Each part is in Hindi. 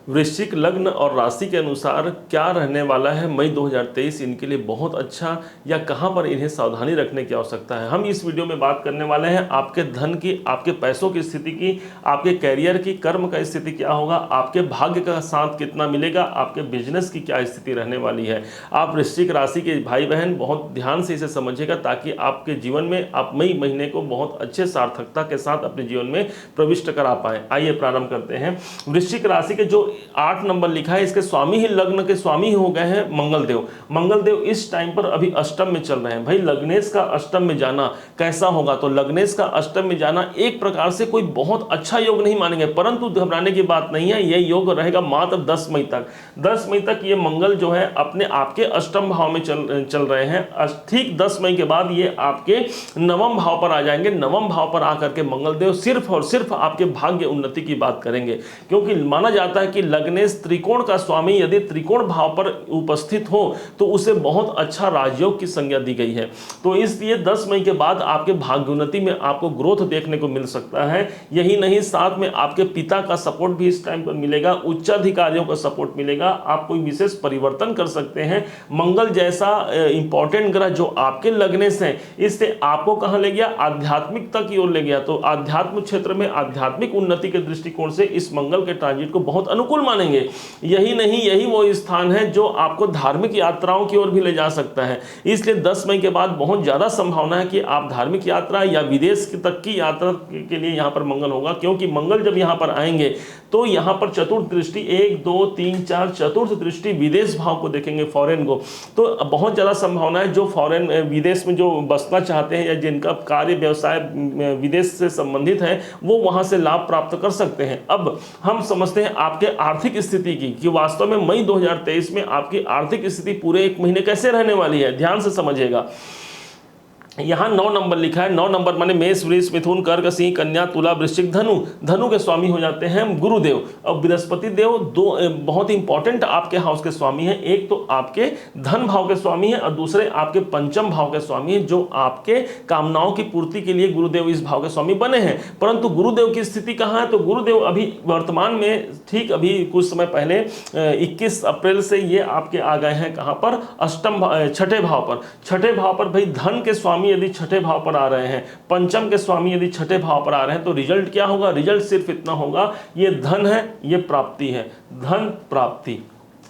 वृश्चिक लग्न और राशि के अनुसार क्या रहने वाला है मई 2023 इनके लिए बहुत अच्छा, या कहां पर इन्हें सावधानी रखने की आवश्यकता है, हम इस वीडियो में बात करने वाले हैं। आपके धन की, आपके पैसों की स्थिति की, आपके कैरियर की, कर्म का स्थिति क्या होगा, आपके भाग्य का साथ कितना मिलेगा, आपके बिजनेस की क्या स्थिति रहने वाली है। आप वृश्चिक राशि के भाई बहन बहुत ध्यान से इसे समझिएगा, ताकि आपके जीवन में आप मई महीने को बहुत अच्छे सार्थकता के साथ अपने जीवन में प्रविष्ट करा पाए। आइए प्रारंभ करते हैं। वृश्चिक राशि के जो 8 नंबर लिखा है, इसके स्वामी ही, लग्न के स्वामी ही हो गए हैं मंगलदेव। मंगलदेव इस टाइम पर अभी अष्टम में चल रहे हैं। भाई लग्नेश का अष्टम में जाना कैसा होगा, तो लग्नेश का अष्टम में जाना एक प्रकार से कोई बहुत अच्छा योग नहीं मानेंगे, परंतु घबराने की बात नहीं है। यह योग रहेगा मात्र 10 मई तक। 10 मई तक ये मंगल जो है अपने आपके अष्टम भाव में चल रहे हैं। ठीक 10 मई के बाद ये आपके नवम भाव पर आ जाएंगे। नवम भाव पर आकर के मंगलदेव सिर्फ और सिर्फ आपके भाग्य उन्नति की बात करेंगे, क्योंकि माना जाता है कि लग्नेश त्रिकोण का स्वामी यदि त्रिकोण भाव पर उपस्थित हो तो उसे बहुत अच्छा राजयोग की संज्ञा दी गई है। तो इसलिए 10 मई के बाद आपके भाग्योन्नति में आपको ग्रोथ देखने को मिल सकता है। यही नहीं, साथ में आपके पिता का सपोर्ट भी इस टाइम पर मिलेगा, उच्चाधिकारियों का सपोर्ट मिलेगा, आप कोई विशेष परिवर्तन कर सकते हैं। मंगल जैसा इंपॉर्टेंट ग्रह जो आपके लग्नेश है, इससे आपको कहां ले गया, आध्यात्मिकता की ओर ले गया। तो आध्यात्मिक क्षेत्र में आध्यात्मिक उन्नति के दृष्टिकोण से इस मंगल के ट्रांजिट को बहुत अनुकूल मानेंगे। यही नहीं, यही वो स्थान है जो आपको धार्मिक यात्राओं की ओर भी ले जा सकता है। इसलिए 10 मई के बाद बहुत ज्यादा संभावना है कि आप धार्मिक यात्रा या विदेश तक की यात्रा के लिए यहां पर मंगल होगा, क्योंकि मंगल जब यहां पर आएंगे तो यहां पर चतुर्थ दृष्टि 1 2 3 4 चतुर्थ दृष्टि विदेश भाव को देखेंगे, फॉरेन को। तो बहुत ज्यादा संभावना है जो फॉरेन विदेश में जो बसना चाहते हैं या जिनका कार्य व्यवसाय विदेश से संबंधित है, वो वहां से लाभ प्राप्त कर सकते हैं। अब हम समझते हैं आपके आर्थिक स्थिति की, कि वास्तव में मई 2023 में आपकी आर्थिक स्थिति पूरे 1 महीने कैसे रहने वाली है। ध्यान से समझिएगा। यहां 9 नंबर लिखा है। 9 नंबर माने मेष, वृष, मिथुन, कर्क, सिंह, कन्या, तुला, वृश्चिक, धनु। धनु के स्वामी हो जाते हैं गुरुदेव। और बृहस्पति देव दो बहुत इंपॉर्टेंट आपके हाउस के स्वामी हैं। एक तो आपके धन भाव के स्वामी हैं और दूसरे आपके पंचम भाव के स्वामी हैं, जो आपके कामनाओं की पूर्ति के लिए गुरुदेव इस भाव के स्वामी बने हैं। परंतु गुरुदेव की स्थिति कहां है, तो गुरुदेव अभी वर्तमान में, ठीक अभी कुछ समय पहले 21 अप्रैल से ये आपके आ गए हैं कहां पर, अष्टम छठे भाव पर। छठे भाव पर भाई धन के स्वामी यदि छठे भाव पर आ रहे हैं, पंचम के स्वामी यदि छठे भाव पर आ रहे हैं, तो रिजल्ट क्या होगा, रिजल्ट सिर्फ इतना होगा, ये धन है, ये प्राप्ति है, धन प्राप्ति,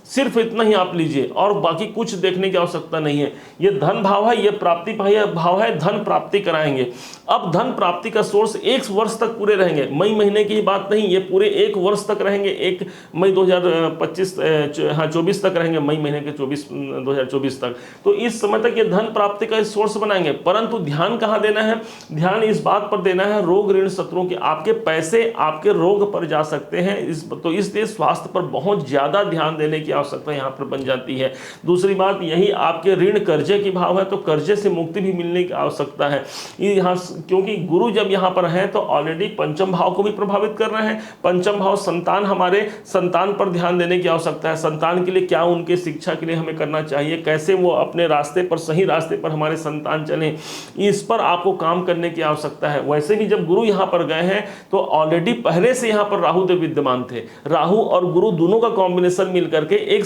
सिर्फ इतना ही आप लीजिए और बाकी कुछ देखने की आवश्यकता नहीं है। ये धन भाव है, ये प्राप्ति भाव है, धन प्राप्ति कराएंगे। अब धन प्राप्ति का सोर्स 1 वर्ष तक पूरे रहेंगे। मई महीने की बात नहीं, ये पूरे 1 वर्ष तक रहेंगे। 1 मई 2024 तक रहेंगे, मई महीने के 2024 तक। तो इस समय तक ये धन प्राप्ति का सोर्स बनाएंगे। परंतु ध्यान कहाँ देना है, ध्यान इस बात पर देना है, रोग ऋण शत्रुओं के, आपके पैसे आपके रोग पर जा सकते हैं। तो इसलिए स्वास्थ्य पर बहुत ज्यादा ध्यान देने की आवश्यकता यहां पर बन जाती है। दूसरी बात, यही आपके ऋण कर्जे की भाव है, तो कर्जे से मुक्ति भी मिलने की आवश्यकता है यहां, क्योंकि गुरु जब यहां पर हैं तो ऑलरेडी पंचम भाव को भी प्रभावित कर रहे हैं। पंचम भाव संतान, हमारे संतान पर ध्यान देने की आवश्यकता है। संतान के लिए क्या, उनके शिक्षा के लिए हमें करना चाहिए, कैसे वो अपने रास्ते पर, सही रास्ते पर हमारे संतान चले, इस पर आपको काम करने की आवश्यकता है। वैसे भी जब गुरु यहां पर गए हैं तो ऑलरेडी पहले से यहां पर राहु देव विद्यमान थे। राहु और गुरु दोनों का कॉम्बिनेशन मिलकर के एक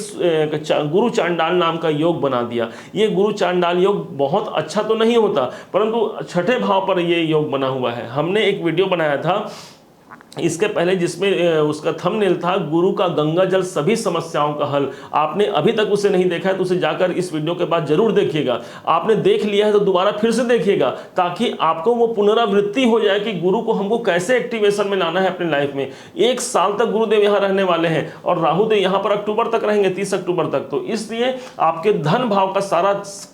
गुरु चांडाल नाम का योग बना दिया। ये गुरु चांडाल योग बहुत अच्छा तो नहीं होता, परंतु छठे भाव पर ये योग बना हुआ है। हमने एक वीडियो बनाया था इसके पहले जिसमें उसका थंबनेल था, गुरु का गंगा जल सभी समस्याओं का हल। आपने अभी तक उसे नहीं देखा है तो उसे जाकर इस वीडियो के बाद जरूर देखिएगा। आपने देख लिया है तो दोबारा फिर से देखिएगा, ताकि आपको वो पुनरावृत्ति हो जाए कि गुरु को हमको कैसे एक्टिवेशन में लाना है अपने लाइफ में। 1 साल तक गुरुदेव यहाँ रहने वाले हैं और राहुदेव यहाँ पर अक्टूबर तक रहेंगे, 30 अक्टूबर तक। तो इसलिए आपके धन भाव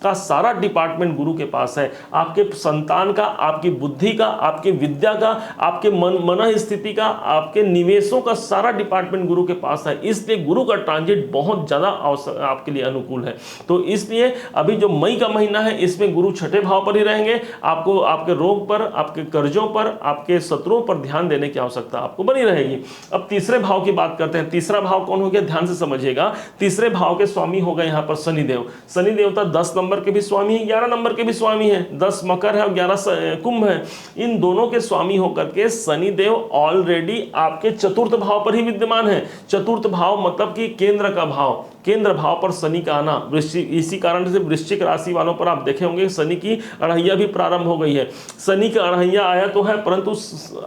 का सारा डिपार्टमेंट गुरु के पास है। आपके संतान का, आपकी बुद्धि का, आपकी विद्या का, आपके मन स्थिति का, आपके निवेशों का सारा डिपार्टमेंट गुरु के पास है। इसलिए गुरु का ट्रांजिट बहुत ज्यादा आपके लिए अनुकूल है। तो इसलिए अभी जो मई का महीना है इसमें गुरु छठे भाव पर ही रहेंगे। आपको आपके रोग पर, आपके कर्जों पर, आपके शत्रुओं पर ध्यान देने की आवश्यकता आपको बनी रहेगी। अब तीसरे भाव की बात करते हैं। तीसरा भाव कौन हो गया, ध्यान से समझिएगा। तीसरे भाव के स्वामी हो गए यहाँ पर शनिदेव। शनि देवता 10 नंबर के भी स्वामी है, 11 नंबर के भी स्वामी है। 10 मकर है और 11 कुंभ है। इन दोनों के स्वामी होकर के शनिदेव ऑलरेडी आपके चतुर्थ भाव पर ही विद्यमान है। चतुर्थ भाव मतलब कि केंद्र का भाव, केंद्र भाव पर शनि का आना, वृश्चिक, इसी कारण से वृश्चिक राशि वालों पर आप देखे होंगे शनि की अढ़ैया भी प्रारंभ हो गई है। शनि का अढ़ैया आया तो है, परंतु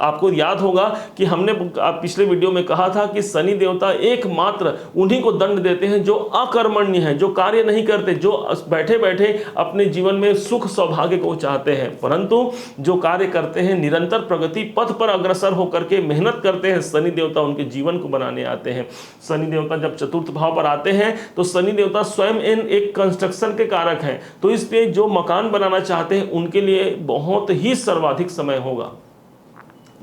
आपको याद होगा कि हमने पिछले वीडियो में कहा था कि शनि देवता एकमात्र उन्हीं को दंड देते हैं जो अकर्मण्य हैं, जो कार्य नहीं करते, जो बैठे बैठे अपने जीवन में सुख सौभाग्य को चाहते हैं, परंतु जो कार्य करते हैं, निरंतर प्रगति पथ पर अग्रसर होकर के मेहनत करते हैं, शनि देवता उनके जीवन को बनाने आते हैं। शनि देवता जब चतुर्थ भाव पर आते हैं तो शनि देवता स्वयं एक कंस्ट्रक्शन के कारक हैं, तो इसलिए जो मकान बनाना चाहते हैं उनके लिए बहुत ही सर्वाधिक समय होगा,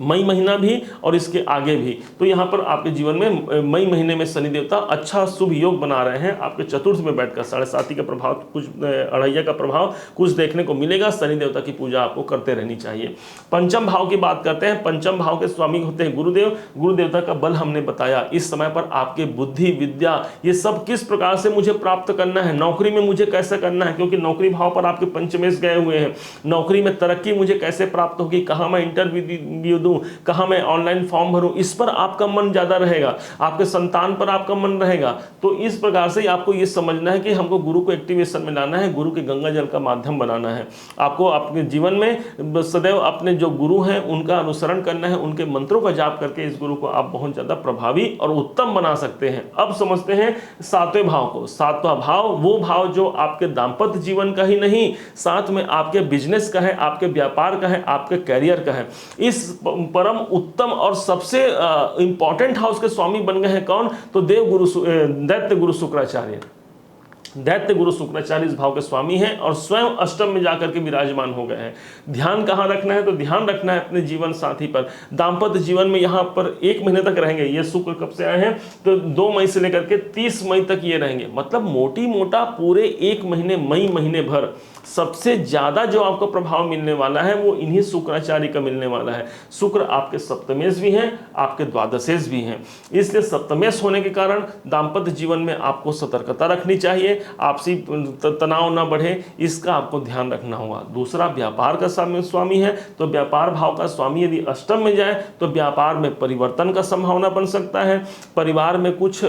मई महीना भी और इसके आगे भी। तो यहाँ पर आपके जीवन में मई महीने में शनि देवता अच्छा शुभ योग बना रहे हैं, आपके चतुर्थ में बैठकर 7.5 का प्रभाव, कुछ अढ़ैया का प्रभाव कुछ देखने को मिलेगा। शनि देवता की पूजा आपको करते रहनी चाहिए। पंचम भाव की बात करते हैं। पंचम भाव के स्वामी होते हैं गुरुदेव। गुरु देवता का बल हमने बताया। इस समय पर आपके बुद्धि, विद्या, ये सब किस प्रकार से मुझे प्राप्त करना है, नौकरी में मुझे कैसे करना है, क्योंकि नौकरी भाव पर आपके पंचमेश गए हुए हैं। नौकरी में तरक्की मुझे कैसे प्राप्त होगी, कहाँ मैं इंटरव्यू दूं, कहां मैं ऑनलाइन फॉर्म भरूं, इस पर आपका मन ज्यादा रहेगा। आपके संतान पर आपका मन रहेगा। तो इस प्रकार से आपको यह समझना है कि हमको गुरु को एक्टिवेशन में लाना है, गुरु के गंगा जल का माध्यम बनाना है। आपको अपने जीवन में सदैव अपने जो गुरु हैं उनका अनुसरण करना है, उनके मंत्रों का जाप करके इस गुरु को आप बहुत ज्यादा प्रभावी और उत्तम बना सकते हैं। अब समझते हैं सातवें भाव को। सातवां भाव वो भाव जो आपके दाम्पत्य जीवन का ही नहीं, साथ में आपके बिजनेस का है, आपके व्यापार का है, आपके कैरियर का है। इस परम उत्तम और सबसे इंपॉर्टेंट हाउस के स्वामी बन गए हैं कौन, तो दैत्य गुरु शुक्राचार्य। दैत्य गुरु शुक्राचार्य इस भाव के स्वामी हैं और स्वयं अष्टम में जाकर के विराजमान हो गए हैं। ध्यान कहाँ रखना है, तो ध्यान रखना है अपने जीवन साथी पर। दाम्पत्य जीवन में यहाँ पर 1 महीने तक रहेंगे। ये शुक्र कब से आए हैं, तो 2 मई से लेकर के 30 मई तक ये रहेंगे। मतलब मोटी मोटा पूरे 1 महीने, मई महीने भर सबसे ज्यादा जो आपको प्रभाव मिलने वाला है वो इन्हीं शुक्राचार्य का मिलने वाला है। शुक्र आपके सप्तमेश भी हैं, आपके द्वादशेश भी हैं। इसलिए सप्तमेश होने के कारण दाम्पत्य जीवन में आपको सतर्कता रखनी चाहिए, आपसी तनाव ना बढ़े, इसका आपको ध्यान रखना होगा। दूसरा, व्यापार का स्वामी है, तो व्यापार भाव का स्वामी यदि अष्टम में जाए तो व्यापार में परिवर्तन का संभावना बन सकता है। परिवार में कुछ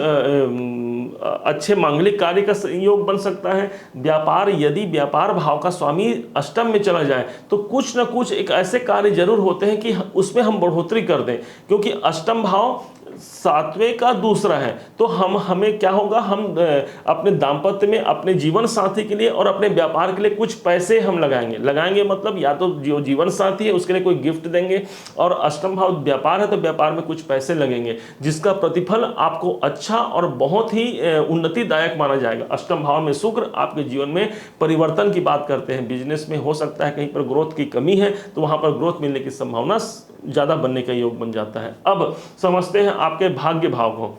अच्छे मांगलिक कार्य का योग बन सकता है। व्यापार, यदि व्यापार भाव का स्वामी अष्टम में चला जाए तो कुछ ना कुछ एक ऐसे कार्य जरूर होते हैं कि उसमें हम बढ़ोतरी कर दें, क्योंकि अष्टम भाव 7वें का दूसरा है। तो हमें क्या होगा, हम अपने दाम्पत्य में अपने जीवन साथी के लिए और अपने व्यापार के लिए कुछ पैसे हम लगाएंगे मतलब या तो जो जीवन साथी है उसके लिए कोई गिफ्ट देंगे, और अष्टम भाव व्यापार है तो व्यापार में कुछ पैसे लगेंगे, जिसका प्रतिफल आपको अच्छा और बहुत ही उन्नतिदायक माना जाएगा। अष्टम भाव में शुक्र आपके जीवन में परिवर्तन की बात करते हैं। बिजनेस में हो सकता है कहीं पर ग्रोथ की कमी है तो वहां पर ग्रोथ मिलने की संभावना ज्यादा बनने का योग बन जाता है। अब समझते हैं आपके भाग्य भाव को।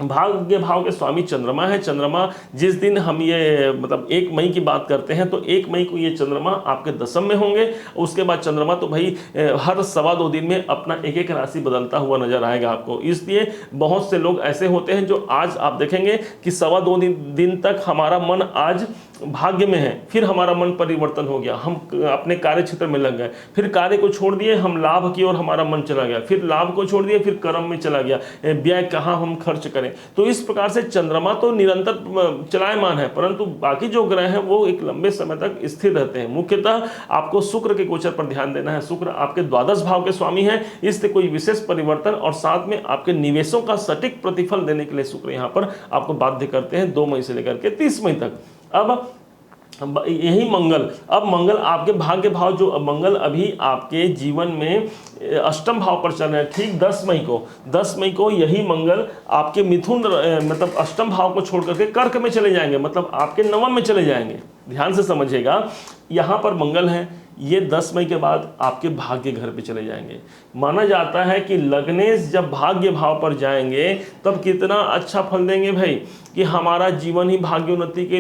भाग्य भाव के स्वामी चंद्रमा है। चंद्रमा जिस दिन हम ये मतलब 1 मई की बात करते हैं तो 1 मई को ये चंद्रमा आपके दशम में होंगे। उसके बाद चंद्रमा तो भाई हर 2.25 दिन में अपना एक राशि बदलता हुआ नजर आएगा आपको। इसलिए बहुत से लोग ऐसे होते हैं जो आज आप देखेंगे कि 2.25 दिन तक हमारा मन आज भाग्य में है, फिर हमारा मन परिवर्तन हो गया, हम अपने कार्य क्षेत्र में लग गए, फिर कार्य को छोड़ दिए, हम लाभ की ओर हमारा मन चला गया, फिर लाभ को छोड़ दिए, फिर कर्म में चला गया, व्यय कहाँ हम खर्च करें। तो इस प्रकार से चंद्रमा तो निरंतर चलायमान है, परंतु बाकी जो ग्रह हैं वो एक लंबे समय तक स्थिर रहते हैं। मुख्यतः आपको शुक्र के गोचर पर ध्यान देना है। शुक्र आपके द्वादश भाव के स्वामी हैं, इसलिए कोई विशेष परिवर्तन और साथ में आपके निवेशों का सटीक प्रतिफल देने के लिए शुक्र यहाँ पर आपको बाध्य करते हैं 2 मई से लेकर के 30 मई तक। अब यही मंगल, अब मंगल आपके भाग्य भाव, जो मंगल अभी आपके जीवन में अष्टम भाव पर चल रहे हैं। ठीक 10 मई को यही मंगल आपके मिथुन मतलब अष्टम भाव को छोड़ करके कर्क में चले जाएंगे, मतलब आपके नवम में चले जाएंगे। ध्यान से समझिएगा, यहाँ पर मंगल है, ये 10 मई के बाद आपके भाग्य घर पे चले जाएंगे। माना जाता है कि लग्नेश जब भाग्य भाव पर जाएंगे तब कितना अच्छा फल देंगे भाई, कि हमारा जीवन ही भाग्योन्नति के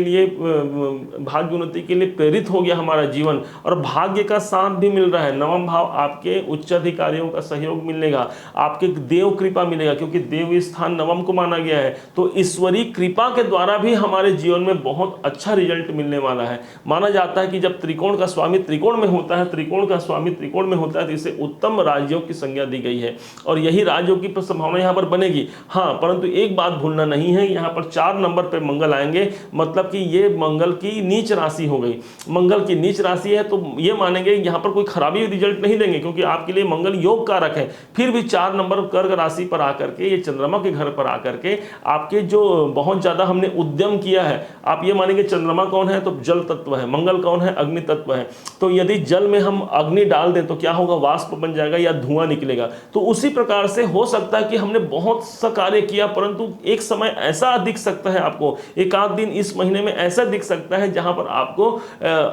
लिए प्रेरित हो गया हमारा जीवन, और भाग्य का साथ भी मिल रहा है। नवम भाव आपके उच्च अधिकारियों का सहयोग मिलेगा, आपके देव कृपा मिलेगा, क्योंकि देव स्थान नवम को माना गया है। तो ईश्वरीय कृपा के द्वारा भी हमारे जीवन में बहुत अच्छा रिजल्ट मिलने वाला है। माना जाता है कि जब त्रिकोण का स्वामी त्रिकोण में होता है, त्रिकोण का स्वामी त्रिकोण में होता है, तो इसे उत्तम राजयोग की संज्ञा दी गई है और यही राजयोग की संभावना यहाँ पर बनेगी। हाँ, परंतु एक बात भूलना नहीं है, यहाँ पर 4 नंबर पे मंगल आएंगे, मतलब कि ये मंगल की नीच राशि हो गई। मंगल की नीच राशि है तो ये मानेंगे यहाँ पर कोई खराबी रिजल्ट नहीं देंगे, क्योंकि आपके लिए मंगल योग कारक है। फिर भी 4 नंबर कर्क राशि पर आकर के, ये चंद्रमा के घर पर आकर के आपके जो बहुत ज्यादा हमने उद्यम किया है, आप ये मानेंगे चंद्रमा कौन है तो जल तत्व है, मंगल कौन है अग्नि तत्व है, तो यदि जल में हम अग्नि डाल दें तो क्या होगा, वाष्प बन जाएगा या धुआं निकलेगा। तो उसी प्रकार से हो सकता है कि हमने बहुत सा कार्य किया, परंतु एक समय ऐसा दिख सकता है आपको, एक आध दिन इस महीने में ऐसा दिख सकता है जहां पर आपको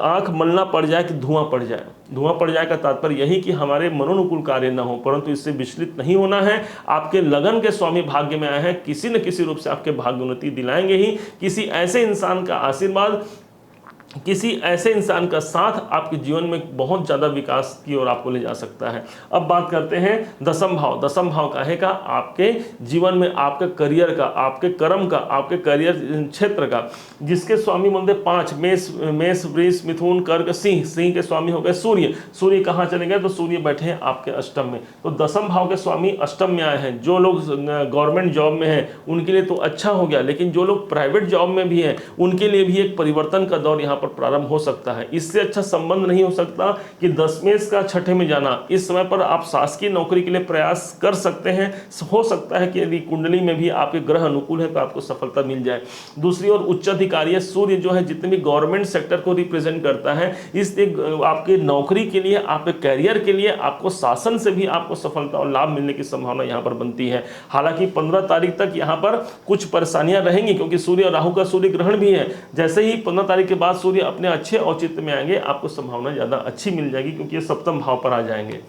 आंख मलना पड़ जाए कि धुआं पड़ जाए। धुआं पड़ जाए का तात्पर्य यही कि हमारे मनोनुकूल कार्य न हो, परंतु इससे विचलित नहीं होना है। आपके लगन के स्वामी भाग्य में आए हैं, किसी न किसी रूप से आपके भाग्योन्नति दिलाएंगे ही। किसी ऐसे इंसान का आशीर्वाद, किसी ऐसे इंसान का साथ आपके जीवन में बहुत ज़्यादा विकास की ओर आपको ले जा सकता है। अब बात करते हैं दसम भाव। दसम भाव काहे का, आपके जीवन में आपके करियर का, आपके कर्म का, आपके करियर क्षेत्र का, जिसके स्वामी बनते 5 मेष वृष मिथुन कर्क सिंह। सिंह के स्वामी हो गए सूर्य। सूर्य कहाँ चले गए तो सूर्य बैठे हैं आपके अष्टम में। तो दसम भाव के स्वामी अष्टम में आए हैं। जो लोग गवर्नमेंट जॉब में हैं उनके लिए तो अच्छा हो गया, लेकिन जो लोग प्राइवेट जॉब में भी हैं उनके लिए भी एक परिवर्तन का दौर यहाँ पर प्रारंभ हो सकता है। इससे अच्छा संबंध नहीं हो सकता कि 10वें का 6ठे में जाना। इस समय पर आप शासकीय नौकरी के लिए प्रयास कर सकते हैं। हो सकता है कि यदि कुंडली में भी आपके ग्रह अनुकूल है तो आपको सफलता मिल जाए। दूसरी ओर उच्च अधिकारी सूर्य जो है जितने भी गवर्नमेंट सेक्टर को रिप्रेजेंट करता है, इसलिए आपके नौकरी के लिए, आपके कैरियर के लिए, आपको शासन से भी आपको सफलता और लाभ मिलने की संभावना यहाँ पर बनती है। हालांकि 15 तारीख तक यहाँ पर कुछ परेशानियां रहेंगी, क्योंकि सूर्य और राहु का सूर्य ग्रहण भी है। जैसे ही 15 तारीख के बाद सूर्य अपने अच्छे औचित्य में आएंगे, आपको संभावना ज्यादा अच्छी मिल जाएगी, क्योंकि ये सप्तम भाव पर आ जाएंगे।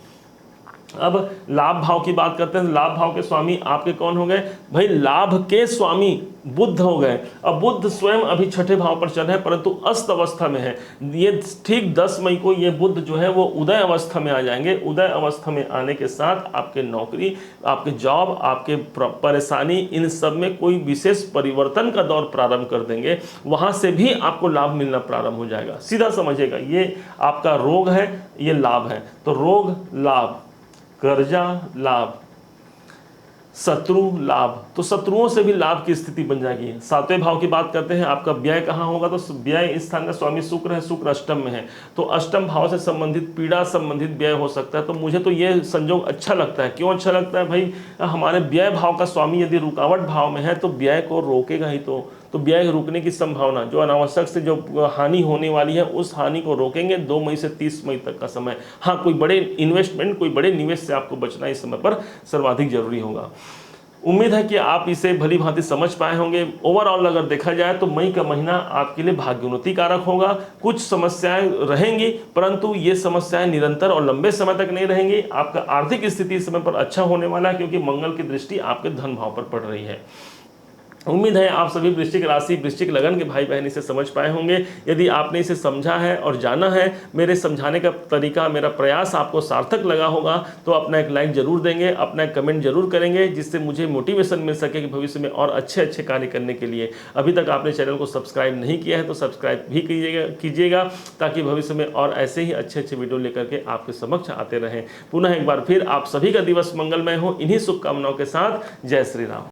अब लाभ भाव की बात करते हैं। लाभ भाव के स्वामी आपके कौन हो गए भाई, लाभ के स्वामी बुध हो गए। अब बुध स्वयं अभी 6ठे भाव पर चल रहे हैं, परंतु अस्त अवस्था में है। ये ठीक 10 मई को ये बुध जो है वो उदय अवस्था में आ जाएंगे। उदय अवस्था में आने के साथ आपके नौकरी, आपके जॉब, आपके परेशानी, इन सब में कोई विशेष परिवर्तन का दौर प्रारंभ कर देंगे। वहां से भी आपको लाभ मिलना प्रारंभ हो जाएगा। सीधा समझिएगा, ये आपका रोग है, ये लाभ है। तो रोग लाभ, कर्जा लाभ, शत्रु लाभ, तो शत्रुओं से भी लाभ की स्थिति बन जाएगी। 7वें भाव की बात करते हैं। आपका व्यय कहाँ होगा तो व्यय स्थान का स्वामी शुक्र है, शुक्र अष्टम में है। तो अष्टम भाव से संबंधित पीड़ा संबंधित व्यय हो सकता है। तो मुझे तो ये संयोग अच्छा लगता है। क्यों अच्छा लगता है भाई, हमारे व्यय भाव का स्वामी यदि रुकावट भाव में है तो व्यय को रोकेगा ही। तो व्यय रुकने की संभावना, जो अनावश्यक से जो हानि होने वाली है उस हानि को रोकेंगे 2 मई से 30 मई तक का समय। हाँ, कोई बड़े इन्वेस्टमेंट, कोई बड़े निवेश से आपको बचना इस समय पर सर्वाधिक जरूरी होगा। उम्मीद है कि आप इसे भली भांति समझ पाए होंगे। ओवरऑल अगर देखा जाए तो मई का महीना आपके लिए भाग्योन्नति कारक होगा। कुछ समस्याएं रहेंगी, परंतु ये समस्याएं निरंतर और लंबे समय तक नहीं रहेंगी। आपका आर्थिक स्थिति इस समय पर अच्छा होने वाला है, क्योंकि मंगल की दृष्टि आपके धन भाव पर पड़ रही है। उम्मीद है आप सभी वृश्चिक राशि, वृश्चिक लगन के भाई बहन इसे समझ पाए होंगे। यदि आपने इसे समझा है और जाना है, मेरे समझाने का तरीका, मेरा प्रयास आपको सार्थक लगा होगा, तो अपना एक लाइक जरूर देंगे, अपना एक कमेंट जरूर करेंगे, जिससे मुझे मोटिवेशन मिल सके कि भविष्य में और अच्छे कार्य करने के लिए। अभी तक आपने चैनल को सब्सक्राइब नहीं किया है तो सब्सक्राइब भी कीजिएगा, ताकि भविष्य में और ऐसे ही अच्छे वीडियो लेकर के आपके समक्ष आते रहें। पुनः एक बार फिर आप सभी का दिवस मंगलमय हो, इन्हीं शुभकामनाओं के साथ। जय श्री राम।